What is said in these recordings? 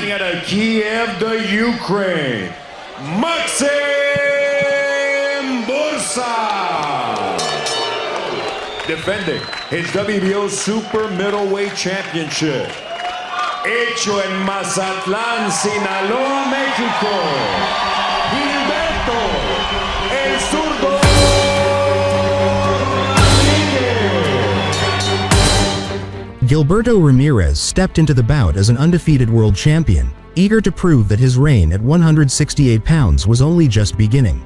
Fighting out of Kiev, the Ukraine, Maxim Bursak. Defending his WBO Super Middleweight Championship. Hecho en Mazatlán, Sinaloa, México. Gilberto, el Zurdo Ramirez. Gilberto Ramirez stepped into the bout as an undefeated world champion, eager to prove that his reign at 168 pounds was only just beginning.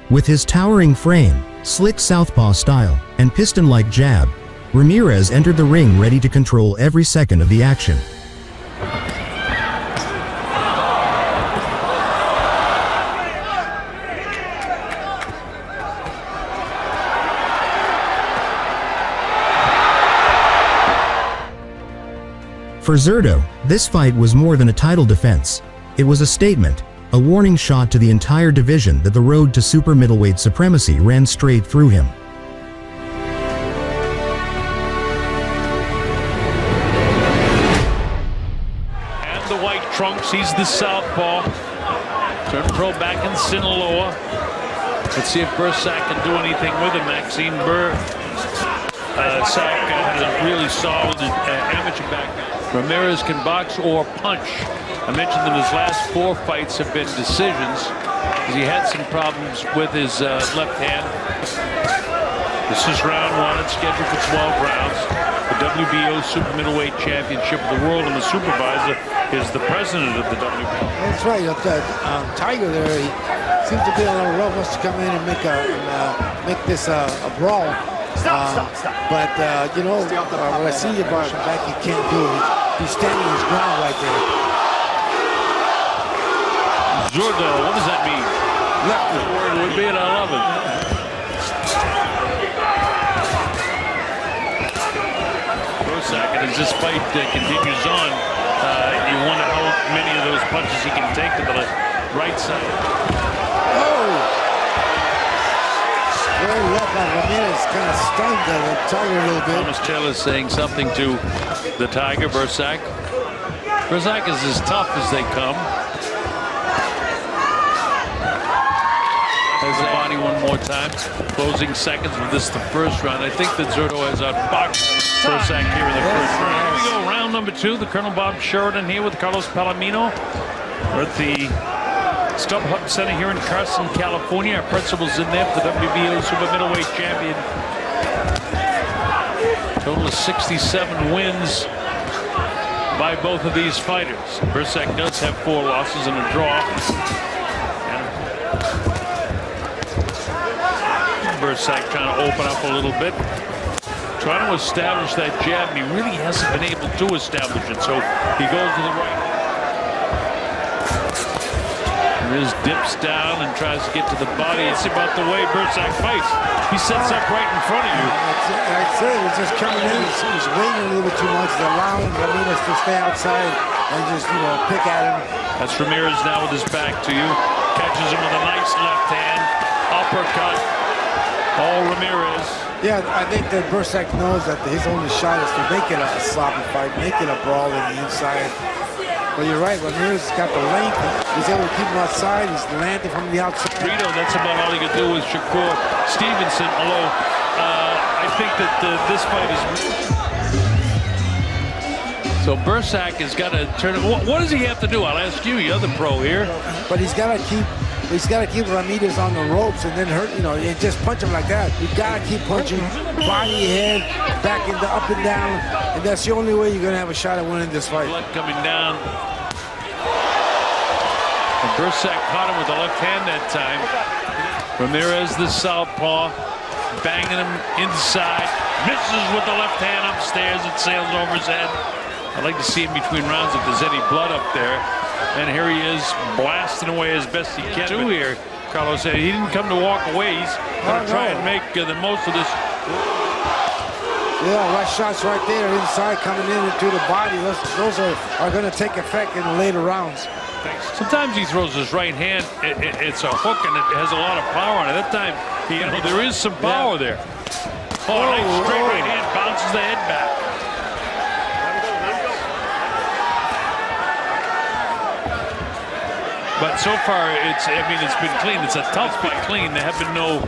With his towering frame, slick southpaw style, and piston-like jab, Ramirez entered the ring ready to control every second of the action. For Zurdo, this fight was more than a title defense. It was a statement, a warning shot to the entire division that the road to super middleweight supremacy ran straight through him. And the white trunks, he's the southpaw. Turned pro back in Sinaloa. Let's see if Bursak can do anything with him. Maxim Bursak has a really solid amateur background. Ramirez can box or punch. I mentioned that his last 4 fights have been decisions because he had some problems with his left hand. This is round 1. It's scheduled for 12 rounds. The WBO Super Middleweight Championship of the world, and the supervisor is the president of the WBO. That's right. Tiger there, he seems to be a little rough. Wants to come in and make this a brawl. But you know, what I see about him back, he can't do it. He's standing his ground right there. Zurdo, what does that mean? Left The word would be, and I love it. Bursak, and as this fight continues on, you wonder how many of those punches he can take to the right side. Oh! Very left by Ramirez, kind of stunned the Tiger a little bit. Thomas Taylor saying something to the Tiger, Bursak. Bursak is as tough as they come. Has the body one more time. Closing seconds with this the first round. I think that Zurdo has outboxed Bursak here in the first round. Here we go, round number 2. The Colonel Bob Sheridan here with Carlos Palomino. We're at the StubHub Center here in Carson, California. Our principal's in there for the WBO Super Middleweight Champion. Total of 67 wins by both of these fighters. Bursak does have 4 losses and a draw. Bursak trying to open up a little bit, trying to establish that jab, and he really hasn't been able to establish it, so he goes to the right. Ramirez dips down and tries to get to the body. It's about the way Bursak fights. He sets up right in front of you. That's it. He's just coming in. He's waiting a little bit too much. He's allowing Ramirez to stay outside and just, you know, pick at him. That's Ramirez now with his back to you. Catches him with a nice left hand. Uppercut. Oh, Ramirez. Yeah, I think that Bursak knows that his only shot is to make it a sloppy fight, make it a brawl on the inside. But you're right, Ramirez has got the length. He's able to keep him outside. He's landing from the outside. That's about all he could do with Shakur Stevenson. Although I think that this fight is. So Bursak has got to turn it. What does he have to do? I'll ask you. You're the pro here. But he's got to keep Ramirez on the ropes and then hurt. You know, and just punch him like that. You got to keep punching, body, head, back into up and down, and that's the only way you're gonna have a shot at winning this fight. Blood coming down. And Bursak caught him with the left hand that time. Ramirez, the southpaw, banging him inside, misses with the left hand upstairs. It sails over his head. I'd like to see him between rounds if there's any blood up there. And here he is, blasting away as best he can. Here, Carlos said he didn't come to walk away. He's going to try and make the most of this. Yeah, right shots right there inside, coming in into the body. Those are going to take effect in the later rounds. Sometimes he throws his right hand. It's a hook and it has a lot of power on it. That time, there is some power there. Oh, nice straight right hand, bounces the head back. But so far, it's been clean. It's a tough but clean. There have been no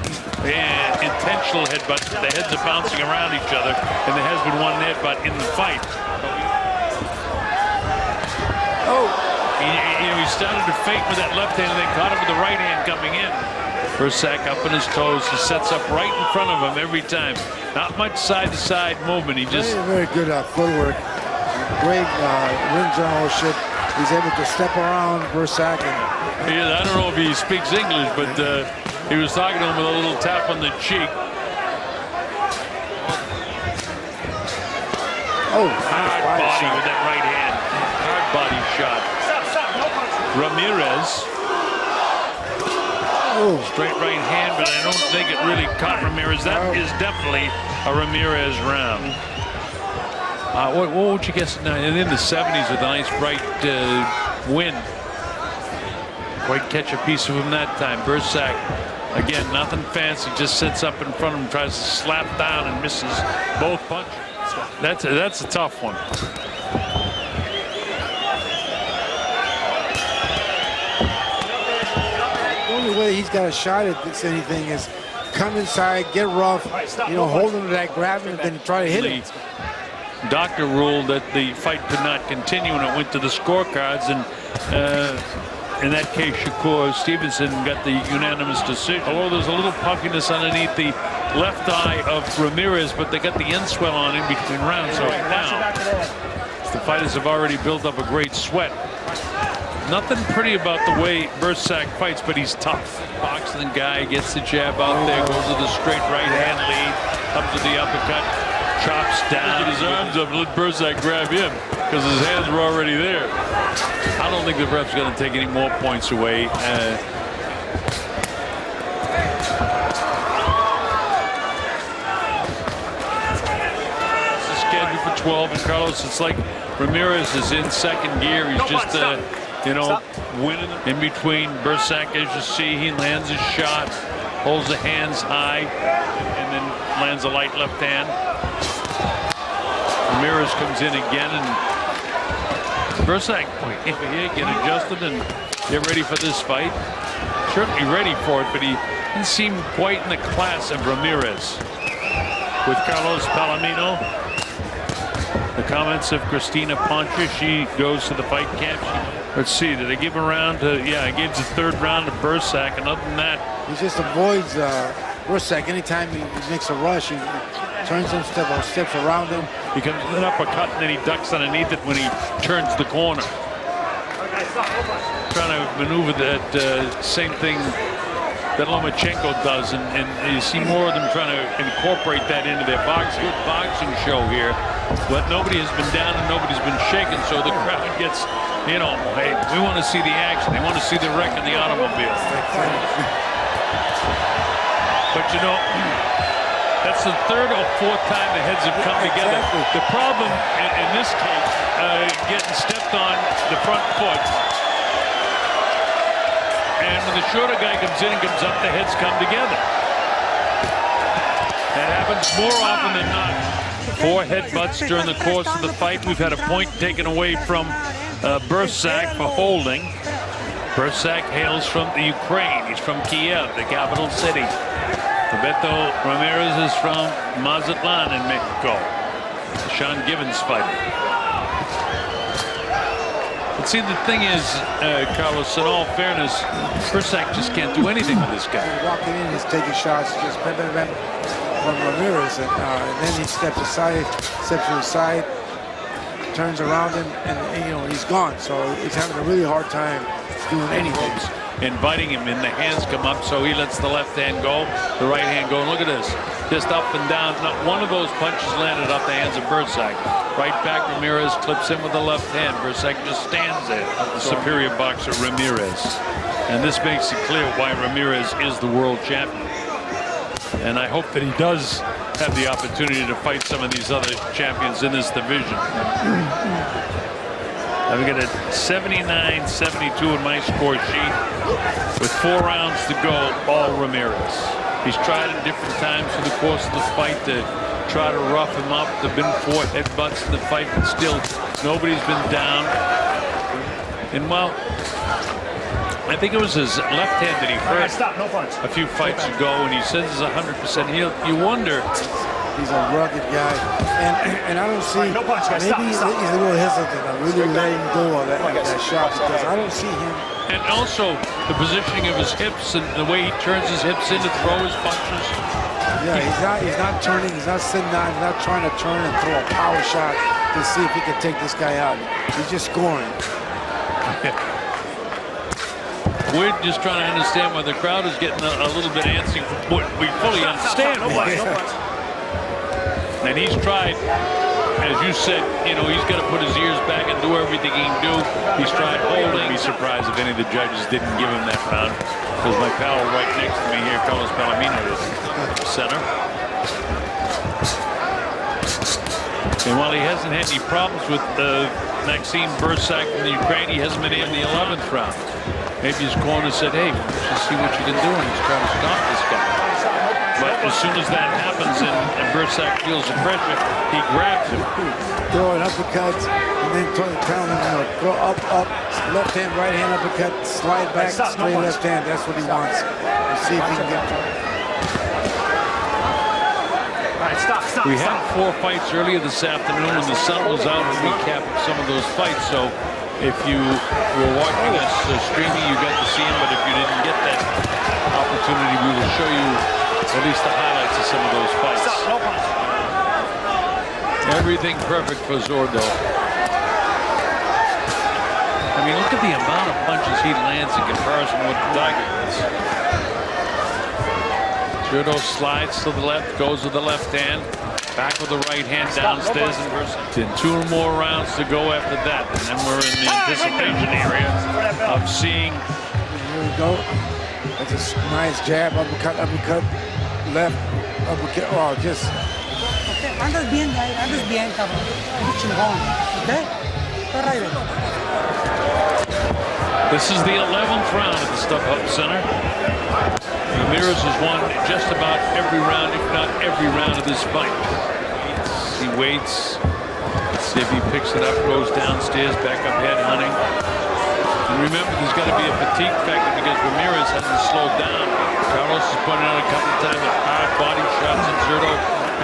intentional headbutts. The heads are bouncing around each other, and there has been one headbutt in the fight. He started to feint with that left hand, and then caught him with the right hand coming in. Bursak up on his toes. He sets up right in front of him every time. Not much side-to-side movement. He just very good footwork. Great ring generalship. He's able to step around Bursak. I don't know if he speaks English, but he was talking to him with a little tap on the cheek. Hard body with that right hand. Hard body shot. Ramirez. Straight right hand, but I don't think it really caught Ramirez. That is definitely a Ramirez round. What would you guess? In the 70s with a nice bright wind. Quite catch a piece of him that time. Bursak, again, nothing fancy, just sits up in front of him, tries to slap down and misses both punches. That's a tough one. The only way he's got a shot at this anything is come inside, get rough, hold him to that, grab him, and then try to hit him. Doctor ruled that the fight could not continue, and it went to the scorecards, and in that case, Shakur Stevenson got the unanimous decision. Although there's a little puffiness underneath the left eye of Ramirez, but they got the end swell on in between rounds. So now, the fighters have already built up a great sweat. Nothing pretty about the way Bursak fights, but he's tough. Boxing guy gets the jab out there, goes to the straight right hand lead, up to the uppercut. Chops down, get his arms up, and let Bursak grab him because his hands were already there. I don't think the ref's going to take any more points away. This is scheduled for 12, and Carlos, it's like Ramirez is in second gear. He's just, winning in between. Bursak, as you see, he lands his shot, holds the hands high, and then lands a light left hand. Ramirez comes in again, and Bursak here get adjusted and get ready for this fight. Certainly ready for it, but he didn't seem quite in the class of Ramirez. With Carlos Palomino, the comments of Christina Poncha. She goes to the fight camp. Let's see, did they give a round to? Yeah, he gives the third round to Bursak, and other than that, he just avoids Bursak. Anytime he makes a rush, he turns him, steps around him. He comes with an uppercut, and then he ducks underneath it when he turns the corner. Trying to maneuver that same thing that Lomachenko does, and you see more of them trying to incorporate that into their boxing. Good boxing show here, but nobody has been down and nobody's been shaken, so the crowd gets, hey, we want to see the action. They want to see the wreck in the automobile. But that's the third or fourth time the heads have come together. The problem in this case, getting stepped on the front foot. And when the shorter guy comes in and comes up, the heads come together. That happens more often than not. 4 headbutts during the course of the fight. We've had a point taken away from Bursak for holding. Bursak hails from the Ukraine. He's from Kiev, the capital city. Gilberto Ramirez is from Mazatlan in Mexico. Sean Gibbons fighter. But see, the thing is, Carlos, in all fairness, Bursak just can't do anything with this guy. Walking in, he's taking shots, just bam, bam, bam, from Ramirez, and then he steps to the side, turns around him, and he's gone. So he's having a really hard time doing anything. Inviting him in, the hands come up, so he lets the left hand go, the right hand go, and look at this, just up and down. Not one of those punches landed off the hands of Bursak. Right back, Ramirez clips him with the left hand. Bursak just stands there. The superior boxer, Ramirez. And this makes it clear why Ramirez is the world champion. And I hope that he does have the opportunity to fight some of these other champions in this division. I've got a 79-72 in my score sheet with 4 rounds to go, all Ramirez. He's tried at different times through the course of the fight to try to rough him up. There have been 4 headbutts in the fight, but still nobody's been down. And well, I think it was his left hand that he hurt a few fights ago, and he says he's 100% healed. You wonder. He's a rugged guy, and I don't see. Maybe he's a little hesitant. I'm really letting go of that shot because I don't see him. And also the positioning of his hips and the way he turns his hips in to throw his punches. Yeah, he's not turning. He's not sitting down. He's not trying to turn and throw a power shot to see if he can take this guy out. He's just scoring. We're just trying to understand why the crowd is getting a little bit antsy. We fully understand. And he's tried, as you said, you know, he's got to put his ears back and do everything he can do. He's tried holding. I'd be surprised if any of the judges didn't give him that round, because my pal right next to me here, Carlos Palomino, is center. And while he hasn't had any problems with Maxim Bursak from the Ukraine, he hasn't been in the 11th round. Maybe his corner said, hey, let's see what you can do, and he's trying to stop this guy. But as soon as that happens and Bursak feels the pressure, he grabs him. Throwing uppercuts and then telling him, throw up, left hand, right hand uppercut, slide back, straight left hand. That's what he wants. Let's see if he can get to it. We had 4 fights earlier this afternoon, and the sun was out and recapped some of those fights. So if you were watching us streaming, you got to see him. But if you didn't get that opportunity, we will show you at least the highlights of some of those fights. Everything perfect for Zurdo. I mean, look at the amount of punches he lands in comparison with the Tiger is. Zurdo slides to the left, goes with the left hand, back with the right hand downstairs, and 2 more rounds to go after that. And then we're in the anticipation area of seeing. Here we go. That's a nice jab, uppercut, left, uppercut. Oh, just. Okay, andas bien, cabrón. Okay? Right. This is the 11th round at the StubHub Center. Ramirez has won just about every round, if not every round of this fight. He waits. Let's see if he picks it up, goes downstairs, back up head hunting. And remember, there's got to be a fatigue factor because Ramirez hasn't slowed down. Carlos has pointed out a couple of times that hard body shots that Zurdo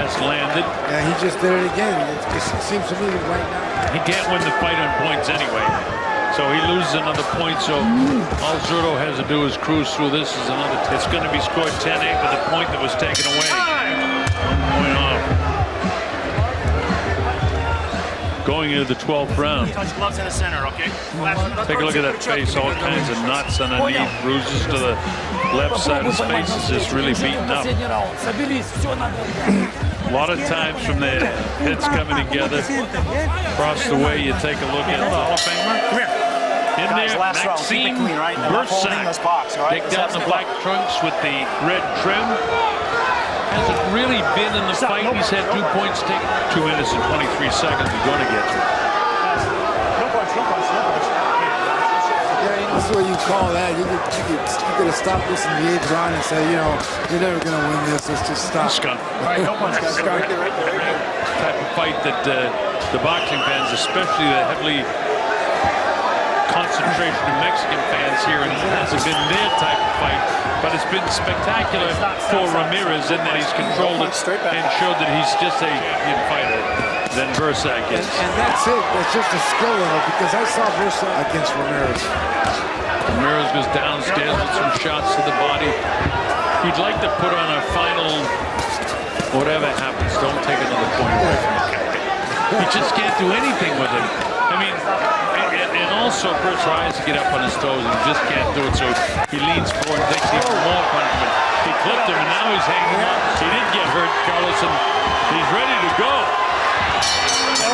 has landed. Yeah, he just did it again. It seems to me right now. He can't win the fight on points anyway. So he loses another point, so all Zurdo has to do is cruise through this as another. It's going to be scored 10-8 with the point that was taken away. 1 point off. Going into the 12th round. Gloves in the center, okay? Take a look at that face, all kinds of knots underneath, bruises to the left side of his face is just really beaten up. A lot of times from the heads coming together, across the way you take a look at the Hall of Famer. Come here. In there, Maxim Bursak, decked out in the black trunks with the red trim. Hasn't really been in the fight. He's had 2 points taken. 2 minutes and 23 seconds. He's going to get you. Yeah, that's what you call that. You could have stopped this in the 8th round and say, you know, you're never going to win this. Let's just stop. Skunk. Right, no punch. Skunk. Type of fight that the boxing fans, especially the heavily concentration of Mexican fans here, and it hasn't been their type of fight, but it's been spectacular for Ramirez in that he's controlled it and showed that he's just a good fighter than Bursak is. And that's it. That's just a skill level because I saw Bursak against Ramirez. Ramirez goes downstairs with some shots to the body. He'd like to put on a final, whatever happens, don't take another point away from him. He just can't do anything with him. I mean, and also Bursak tries to get up on his toes and he just can't do it, so he leans forward and takes even more punishment. He clipped him and now he's hanging on. He did get hurt, Carlos, and he's ready to go.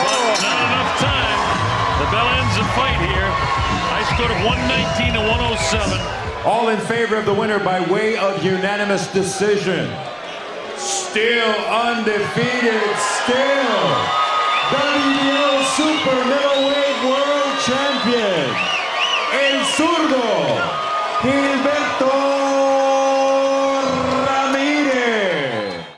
But not enough time. The bell ends the fight here. I scored 119 to 107. All in favor of the winner by way of unanimous decision. Still undefeated, still WBO Super Middleweight World Champion. champion, el zurdo, Gilberto